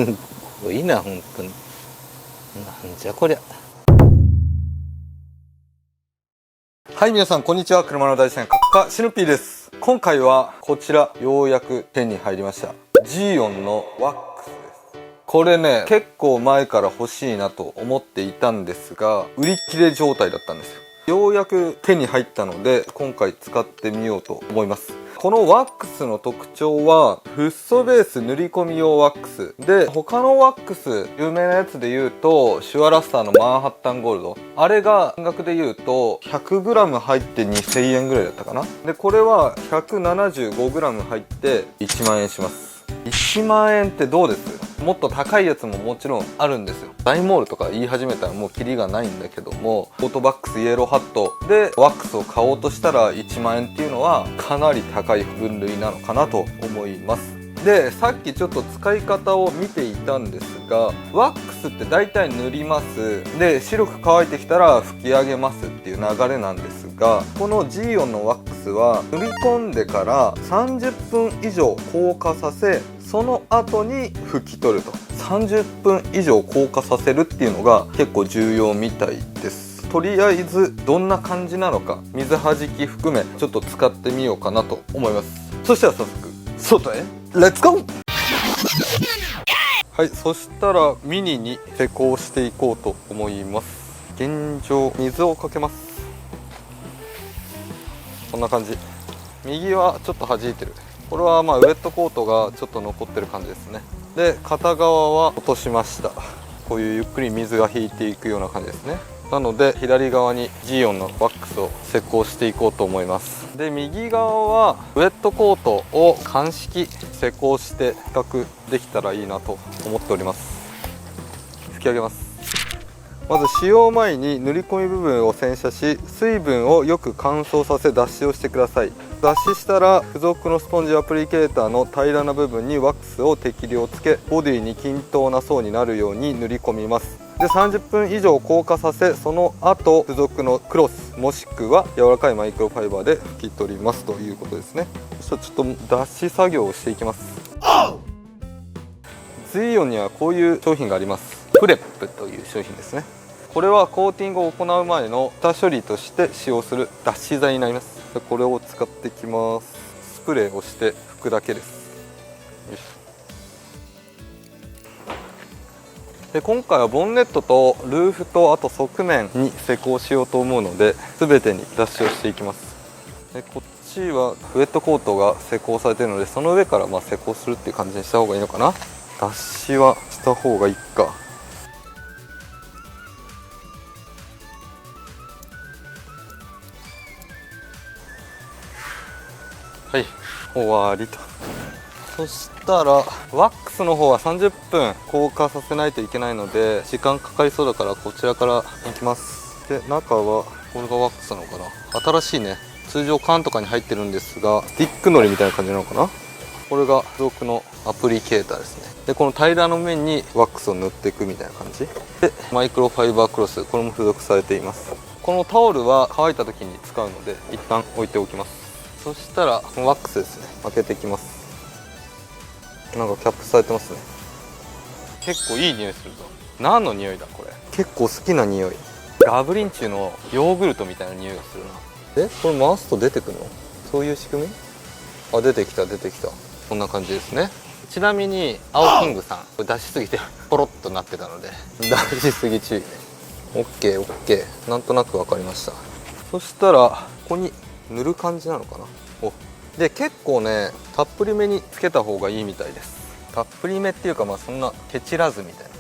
すごいな本当に。なんじゃこりゃ。はい、皆さんこんにちは。車の大自然各家シヌピーです。今回はこちら、ようやく手に入りました。ジーオンのワックスです。これね、結構前から欲しいなと思っていたんですが、売り切れ状態だったんですよ。ようやく手に入ったので、今回使ってみようと思います。このワックスの特徴は、フッ素ベース塗り込み用ワックスで、他のワックス有名なやつで言うとシュワラスターのマンハッタンゴールド、あれが金額で言うと 100g 入って2000円ぐらいだったかな。でこれは 175g 入って1万円します。1万円ってどうです？もっと高いやつももちろんあるんですよ。大モールとか言い始めたらもうキリがないんだけども、オートバックスイエローハットでワックスを買おうとしたら1万円っていうのはかなり高い分類なのかなと思います。でさっきちょっと使い方を見ていたんですが、ワックスって大体塗ります。で白く乾いてきたら拭き上げますっていう流れなんですが、このジーオンのワックスは塗り込んでから30分以上硬化させ、その後に拭き取ると。30分以上硬化させるっていうのが結構重要みたいです。とりあえずどんな感じなのか、水はじき含めちょっと使ってみようかなと思います。そしたら早速外へレッツゴー。はい、そしたらミニに施工していこうと思います。現状水をかけます。こんな感じ。右はちょっと弾いてる。これはまあウェットコートがちょっと残ってる感じですね。で片側は落としました。こういうゆっくり水が引いていくような感じですね。なので左側にジーオンのワックスを施工していこうと思います。で右側はウェットコートを乾式施工して比較できたらいいなと思っております。拭き上げます。まず使用前に塗り込み部分を洗車し、水分をよく乾燥させ脱脂をしてください。脱脂したら付属のスポンジアプリケーターの平らな部分にワックスを適量つけ、ボディに均等な層になるように塗り込みます。で30分以上硬化させ、その後付属のクロスもしくは柔らかいマイクロファイバーで拭き取りますということですね。そしたらちょっと脱脂作業をしていきます。ジーオンにはこういう商品があります。プレップという商品ですね。これはコーティングを行う前の下処理として使用する脱脂剤になります。これを使っていきます。スプレーをして拭くだけです。よいしょ。で今回はボンネットとルーフとあと側面に施工しようと思うので、全てに脱脂をしていきます。でこっちはウェットコートが施工されているので、その上から施工するっていう感じにした方がいいのかな。脱脂はした方がいいか。はい、終わりと。そしたらワックスの方は30分硬化させないといけないので時間かかりそうだから、こちらからいきます。で中はこれがワックスなのかな。新しいね。通常缶とかに入ってるんですが、スティックのりみたいな感じなのかな。これが付属のアプリケーターですね。でこの平らの面にワックスを塗っていくみたいな感じで、マイクロファイバークロス、これも付属されています。このタオルは乾いた時に使うので一旦置いておきます。そしたらワックスですね、開けていきます。なんかキャップされてますね。結構いい匂いするぞ。何の匂いだこれ。結構好きな匂い。ガブリンチュのヨーグルトみたいな匂いがするな。これ回すと出てくるの？そういう仕組み？あ、出てきた出てきた。こんな感じですね。ちなみに青キングさん、これ出しすぎてポロッとなってたので出しすぎ注意ね。 OKOK、 なんとなく分かりました。そしたらここに塗る感じなのかな。おで結構ね、たっぷりめにつけた方がいいみたいです。たっぷりめっていうか、そんなケチらずみたいな、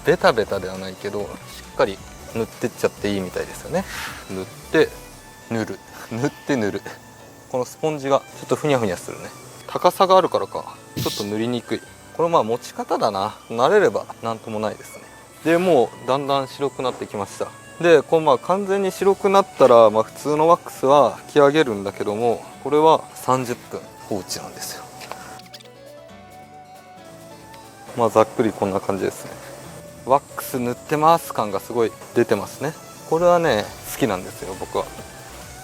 ベタベタではないけどしっかり塗ってっちゃっていいみたいですよね。塗って塗る塗って塗る。このスポンジがちょっとふにゃふにゃするね。高さがあるからかちょっと塗りにくい。これ持ち方だな。慣れればなんともないですね。でもうだんだん白くなってきました。でこれ完全に白くなったら、普通のワックスは拭き上げるんだけども、これは30分放置なんですよ。ざっくりこんな感じですね。ワックス塗ってます感がすごい出てますね。これはね好きなんですよ僕は。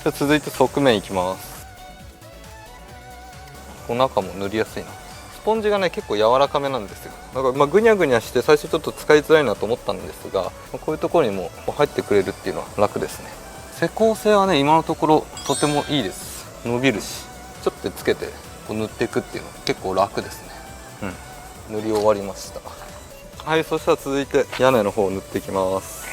じゃあ続いて側面いきます。こう中も塗りやすいな。スポンジがね結構柔らかめなんですよ。だからぐにゃぐにゃして最初ちょっと使いづらいなと思ったんですが、こういうところにも入ってくれるっていうのは楽ですね。施工性はね今のところとてもいいです。伸びるし、ちょっとつけてこう塗っていくっていうの結構楽ですね。塗り終わりました。はい、そしたら続いて屋根の方を塗っていきます。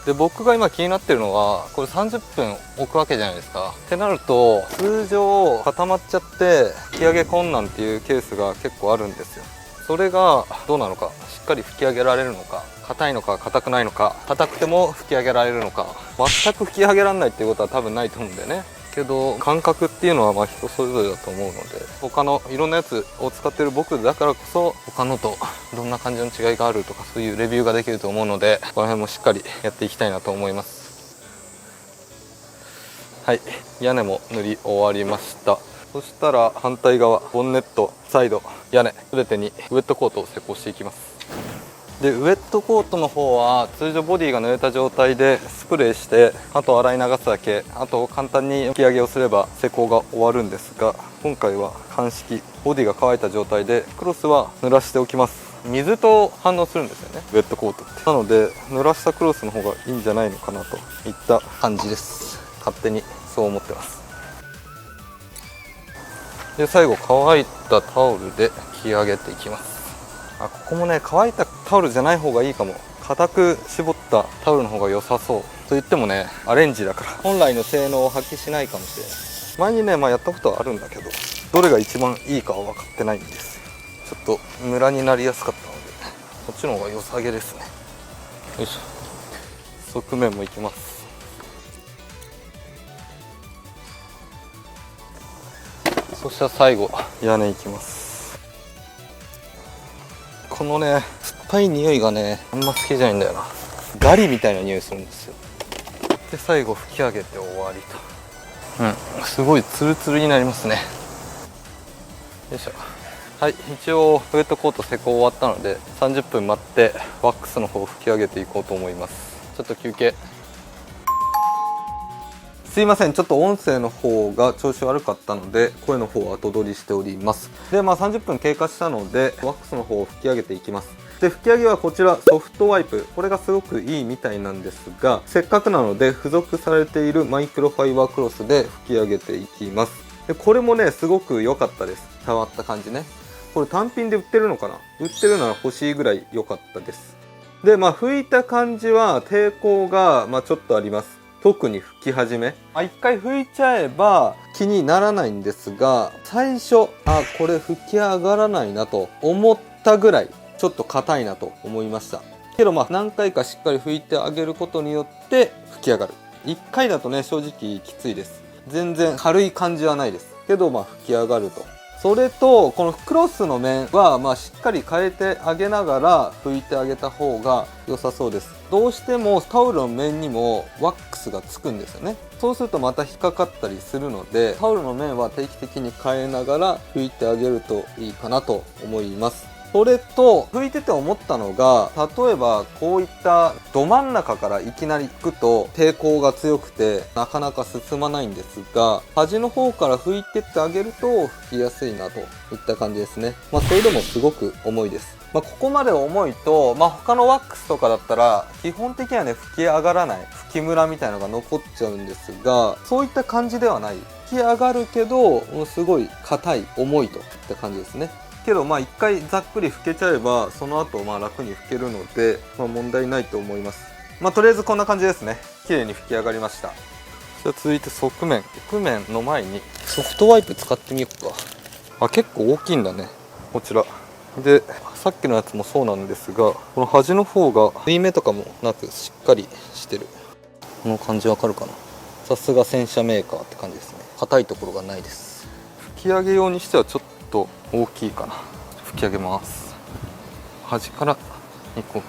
で、僕が今気になってるのはこれ30分置くわけじゃないですか。ってなると通常固まっちゃって吹き上げ困難っていうケースが結構あるんですよ。それがどうなのか、しっかり吹き上げられるのか、硬いのか硬くないのか、硬くても吹き上げられるのか、全く吹き上げられないっていうことは多分ないと思うんだよね。けど感覚っていうのはまあ人それぞれだと思うので、他のいろんなやつを使ってる僕だからこそ他のとどんな感じの違いがあるとか、そういうレビューができると思うので、この辺もしっかりやっていきたいなと思います。はい、屋根も塗り終わりました。そしたら反対側、ボンネット、サイド、屋根全てにウェットコートを施工していきます。でウェットコートの方は通常ボディが濡れた状態でスプレーして、あと洗い流すだけ、あと簡単に吹き上げをすれば施工が終わるんですが、今回は乾式、ボディが乾いた状態でクロスは濡らしておきます。水と反応するんですよね、ウェットコートって。なので濡らしたクロスの方がいいんじゃないのかなといった感じです。勝手にそう思ってます。で最後乾いたタオルで拭き上げていきます。ここもね乾いたタオルじゃない方がいいかも。固く絞ったタオルの方が良さそう。と言ってもねアレンジだから本来の性能を発揮しないかもしれない。前にねやったことはあるんだけど、どれが一番いいかは分かってないんですよ。ちょっとムラになりやすかったのでこっちの方が良さげですね。よいしょ。側面もいきます。そしたら最後屋根いきます。このね酸っぱい匂いがねあんま好きじゃないんだよな。ガリみたいな匂いするんですよ。で最後吹き上げて終わりと。すごいツルツルになりますね。よいしょ。はい、一応ウェットコート施工終わったので30分待ってワックスの方を吹き上げていこうと思います。ちょっと休憩。すいません、ちょっと音声の方が調子悪かったので声の方を後取りしております。で30分経過したのでワックスの方を吹き上げていきます。で吹き上げはこちらソフトワイプ、これがすごくいいみたいなんですが、せっかくなので付属されているマイクロファイバークロスで吹き上げていきます。でこれもねすごく良かったです。触った感じね。これ単品で売ってるのかな、売ってるなら欲しいぐらい良かったです。で拭いた感じは抵抗がちょっとあります。特に吹き始め、一回拭いちゃえば気にならないんですが、最初これ吹き上がらないなと思ったぐらいちょっと硬いなと思いましたけど、何回かしっかり拭いてあげることによって吹き上がる。1回だとね正直きついです。全然軽い感じはないですけど吹き上がると。それとこのクロスの面はしっかり変えてあげながら拭いてあげた方が良さそうです。どうしてもタオルの面にもワックスがつくんですよね。そうするとまた引っかかったりするので、タオルの面は定期的に変えながら拭いてあげるといいかなと思います。それと拭いてて思ったのが、例えばこういったど真ん中からいきなり行くと抵抗が強くてなかなか進まないんですが、端の方から拭いてってあげると拭きやすいなといった感じですね。それでもすごく重いです。ここまで重いと、他のワックスとかだったら基本的にはね吹き上がらない、吹きムラみたいなのが残っちゃうんですが、そういった感じではない。吹き上がるけどすごい硬い、重いといった感じですね。けど一回ざっくり拭けちゃえばその後楽に拭けるので問題ないと思います。とりあえずこんな感じですね。綺麗に拭き上がりました。じゃあ続いて側面の前にソフトワイプ使ってみようか。結構大きいんだねこちらで。さっきのやつもそうなんですが、この端の方が縫い目とかもなくしっかりしてる。この感じわかるかな。さすが洗車メーカーって感じですね。硬いところがないです。拭き上げ用にしてはちょっと大きいかな。拭き上げます。端から2個。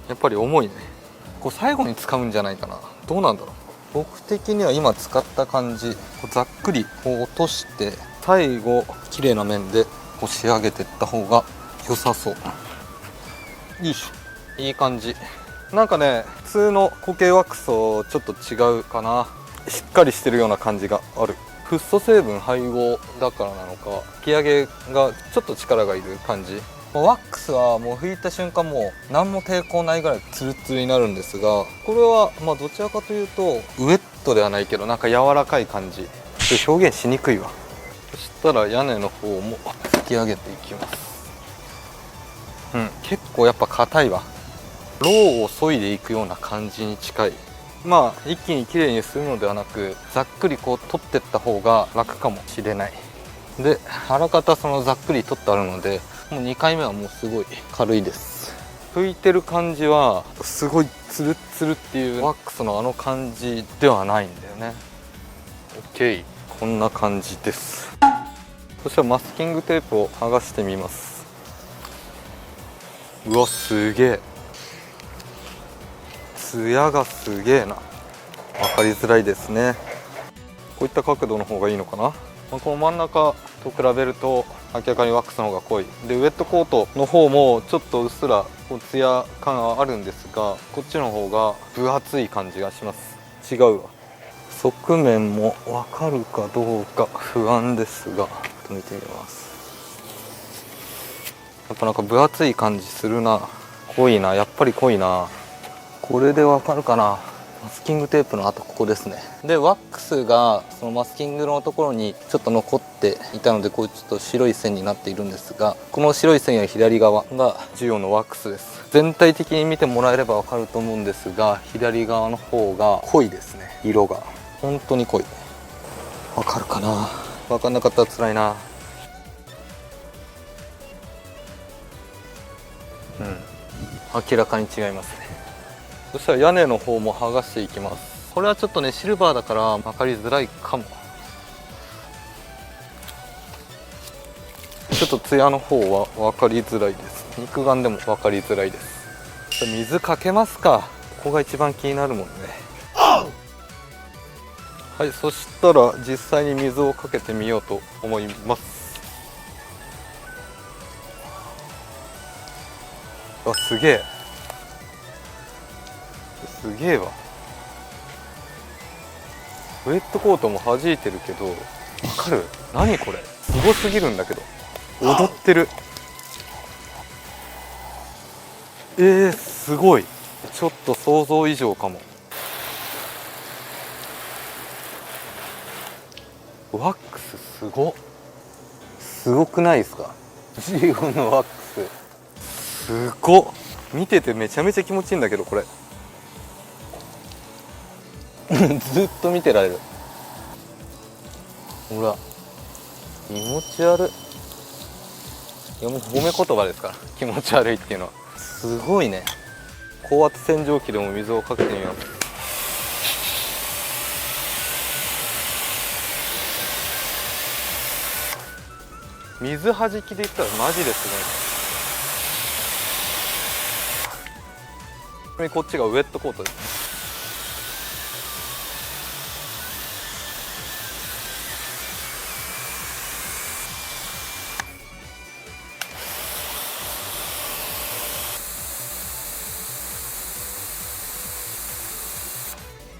やっぱり重いね。こう最後に使うんじゃないかな。どうなんだろう。僕的には今使った感じ、ざっくりこう落として最後綺麗な面でこう仕上げていった方が良さそう。よいしょ。いい感じ。なんかね普通の固形ワックスとちょっと違うかな。しっかりしてるような感じがある。フッ素成分配合だからなのか、吹き上げがちょっと力がいる感じ。ワックスはもう拭いた瞬間もう何も抵抗ないぐらいツルツルになるんですが、これはまあどちらかというとウエットではないけどなんか柔らかい感じ。表現しにくいわ。そしたら屋根の方も吹き上げていきます。結構やっぱ硬いわ。ローを削いでいくような感じに近い。まあ一気に綺麗にするのではなく、ざっくりこう取ってった方が楽かもしれない。で、あらかたそのざっくり取ってあるので、もう2回目はもうすごい軽いです。拭いてる感じはすごいツルツルっていうワックスのあの感じではないんだよね。 OK、 こんな感じです。そしたらマスキングテープを剥がしてみます。うわ、すげえ、ツヤがすげえな。分かりづらいですね。こういった角度の方がいいのかな。この真ん中と比べると明らかにワックスの方が濃いで、ウエットコートの方もちょっとうっすらこうツヤ感はあるんですが、こっちの方が分厚い感じがします。違うわ。側面も分かるかどうか不安ですが、ちょっと見てみます。やっぱなんか分厚い感じするな。濃いな、やっぱり濃いな。これで分かるかな。マスキングテープの跡、ここですね。でワックスがそのマスキングのところにちょっと残っていたので、こうちょっと白い線になっているんですが、この白い線や左側が14のワックスです。全体的に見てもらえれば分かると思うんですが、左側の方が濃いですね。色が本当に濃い。分かるかな。分かんなかったら辛いな。明らかに違いますね。そしたら屋根の方も剥がしていきます。これはちょっとねシルバーだから分かりづらいかも。ちょっとツヤの方は分かりづらいです。肉眼でも分かりづらいです。水かけますか。ここが一番気になるもんね。はい、そしたら実際に水をかけてみようと思います。あ、すげえ、すげえわ。ウェットコートも弾いてるけど、わかる？何これ、すごすぎるんだけど。踊ってる。すごい。ちょっと想像以上かも。ワックスすごくないですか。15のワックスすごっ。見ててめちゃめちゃ気持ちいいんだけど、これずっと見てられる。ほら、気持ち悪い。いやもう褒め言葉ですから、気持ち悪いっていうのは。すごいね。高圧洗浄機でも水をかけてみます。水はじきで言ったらマジですごい。こっちがウェットコートですね。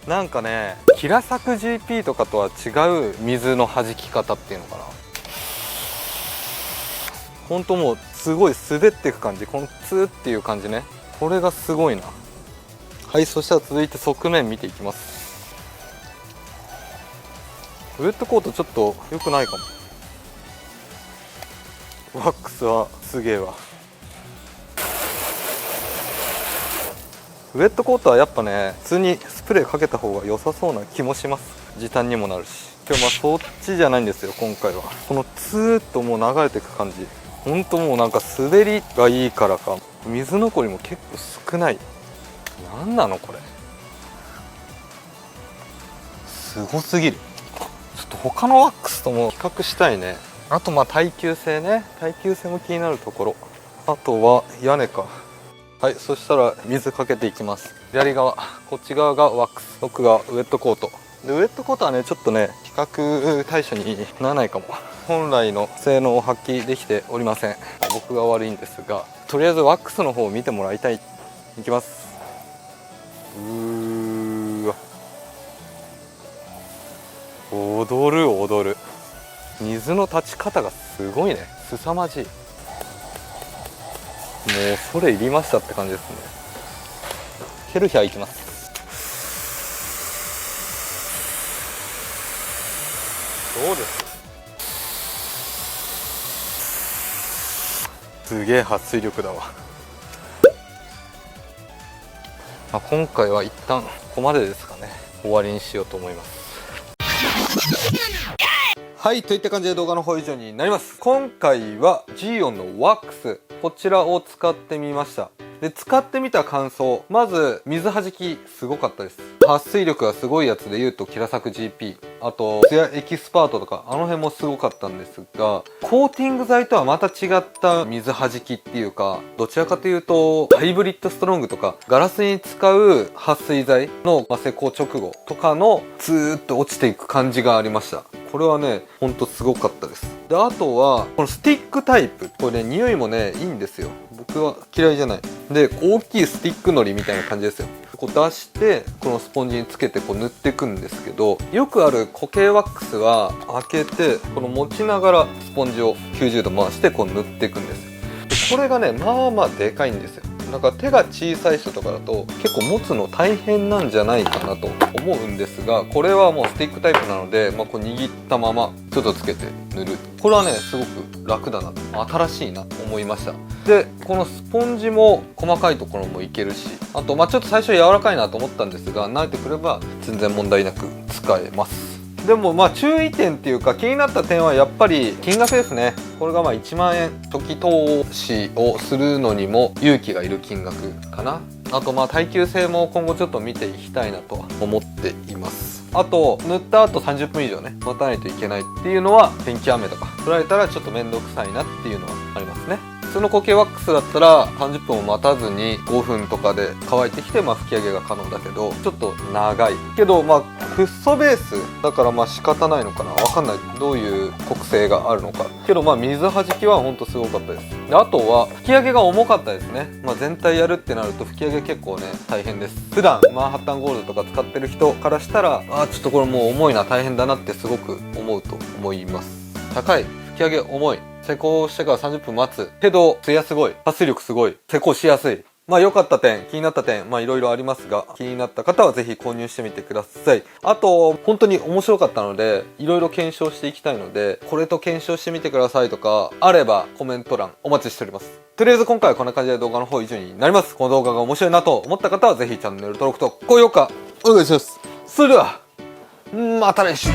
なんかね、キラサク GP とかとは違う水の弾き方っていうのかな。ほんともうすごい滑っていく感じ、このツーっていう感じね。これがすごいな。はい、そしたら続いて側面見ていきます。ウェットコートちょっと良くないかも。ワックスはすげえわ。ウェットコートはやっぱね、普通にスプレーかけた方が良さそうな気もします。時短にもなるし。今日まあそっちじゃないんですよ、今回は。このツーッともう流れていく感じ、ほんともうなんか滑りがいいからか、水残りも結構少ない。なんなのこれ、すごすぎる。ちょっと他のワックスとも比較したいね。あとまあ耐久性ね、耐久性も気になるところ。あとは屋根か。はい、そしたら水かけていきます。左側、こっち側がワックス、奥がウェットコートで、ウェットコートはねちょっとね比較対象にならないかも。本来の性能を発揮できておりません。僕が悪いんですが、とりあえずワックスの方を見てもらいたい。いきます。うーわ、踊る踊る。水の立ち方がすごいね。凄まじい。もうそれいりましたって感じですね。ケルヒャーいきます。どうです？すげえ撥水力だわ。今回は一旦ここまでですかね。終わりにしようと思います。はい、といった感じで動画の方以上になります。今回はジーオンのワックス、こちらを使ってみました。で、使ってみた感想。まず、水弾きすごかったです。撥水力がすごいやつで言うとキラサク GP、あとツヤエキスパートとかあの辺もすごかったんですが、コーティング剤とはまた違った水弾きっていうか、どちらかというとハイブリッドストロングとかガラスに使う撥水剤の施工直後とかのツーッと落ちていく感じがありました。これはね、ほんとすごかったです。で、あとはこのスティックタイプ、これね、匂いもねいいんですよ。僕は嫌いじゃない。で、大きいスティックのりみたいな感じですよ。こう出してこのスポンジにつけてこう塗っていくんですけど、よくある固形ワックスは開けてこの持ちながらスポンジを90度回してこう塗っていくんですよ。これがね、まあまあでかいんですよ。なんか手が小さい人とかだと結構持つの大変なんじゃないかなと思うんですが、これはもうスティックタイプなので、こう握ったままちょっとつけて塗る。これはね、すごく楽だな、新しいなと思いました。で、このスポンジも細かいところもいけるし、あとちょっと最初柔らかいなと思ったんですが、慣れてくれば全然問題なく使えます。でも注意点っていうか気になった点はやっぱり金額ですね。これが1万円、初期投資をするのにも勇気がいる金額かな。あと耐久性も今後ちょっと見ていきたいなと思っています。あと塗った後30分以上ね待たないといけないっていうのは天気雨とか降られたらちょっと面倒くさいなっていうのはありますね。普通の固形ワックスだったら30分を待たずに5分とかで乾いてきて吹き上げが可能だけど、ちょっと長いけどフッ素ベースだから仕方ないのかな、わかんない。どういう特性があるのかけど水弾きはほんとすごかったです。で、あとは吹き上げが重かったですね。全体やるってなると吹き上げ結構ね大変です。普段マンハッタンゴールドとか使ってる人からしたらちょっとこれもう重いな、大変だなってすごく思うと思います。高い、吹き上げ重い、施工してから30分待つけどツヤすごい、撥水力すごい、施工しやすい。良かった点、気になった点、いろいろありますが、気になった方はぜひ購入してみてください。あと、本当に面白かったので、いろいろ検証していきたいので、これと検証してみてくださいとか、あればコメント欄お待ちしております。とりあえず今回はこんな感じで動画の方以上になります。この動画が面白いなと思った方はぜひチャンネル登録と高評価お願いします。それでは、また来週。